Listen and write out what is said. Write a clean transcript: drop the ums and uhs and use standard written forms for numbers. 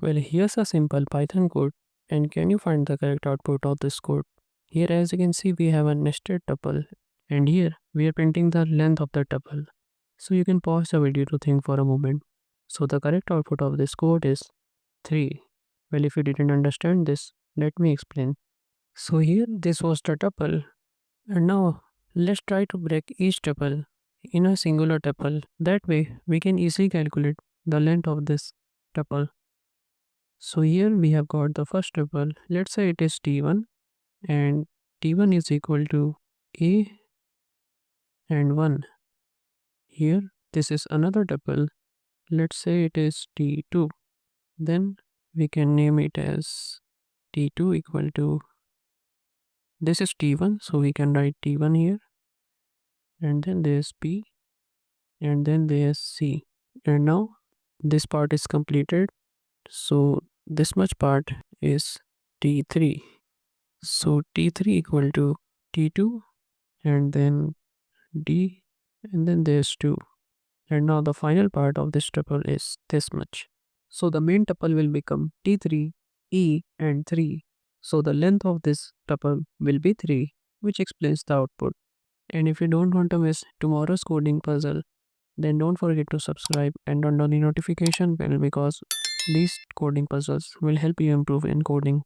Well, here's a simple Python code, and can you find the correct output of this code? Here, as you can see, we have a nested tuple, and here we are printing the length of the tuple. So you can pause the video to think for a moment. So the correct output of this code is 3. Well, if you didn't understand this, let me explain. So here, this was the tuple, and now let's try to break each tuple in a singular tuple. That way, we can easily calculate the length of this tuple. So here we have got the first tuple. Let's say it is t1, and t1 is equal to a and 1. Here this is another tuple. Let's say it is t2. Then we can name it as t2 equal to, this is t1, so we can write t1 here, and then there's p, and then there's c. And now this part is completed, so this much part is t3. So t3 equal to t2, and then d, and then there's 2. And now the final part of this tuple is this much. So the main tuple will become t3, e, and 3. So the length of this tuple will be 3, which explains the output. And if you don't want to miss tomorrow's coding puzzle, then don't forget to subscribe and turn on the notification bell, because these coding puzzles will help you improve in coding.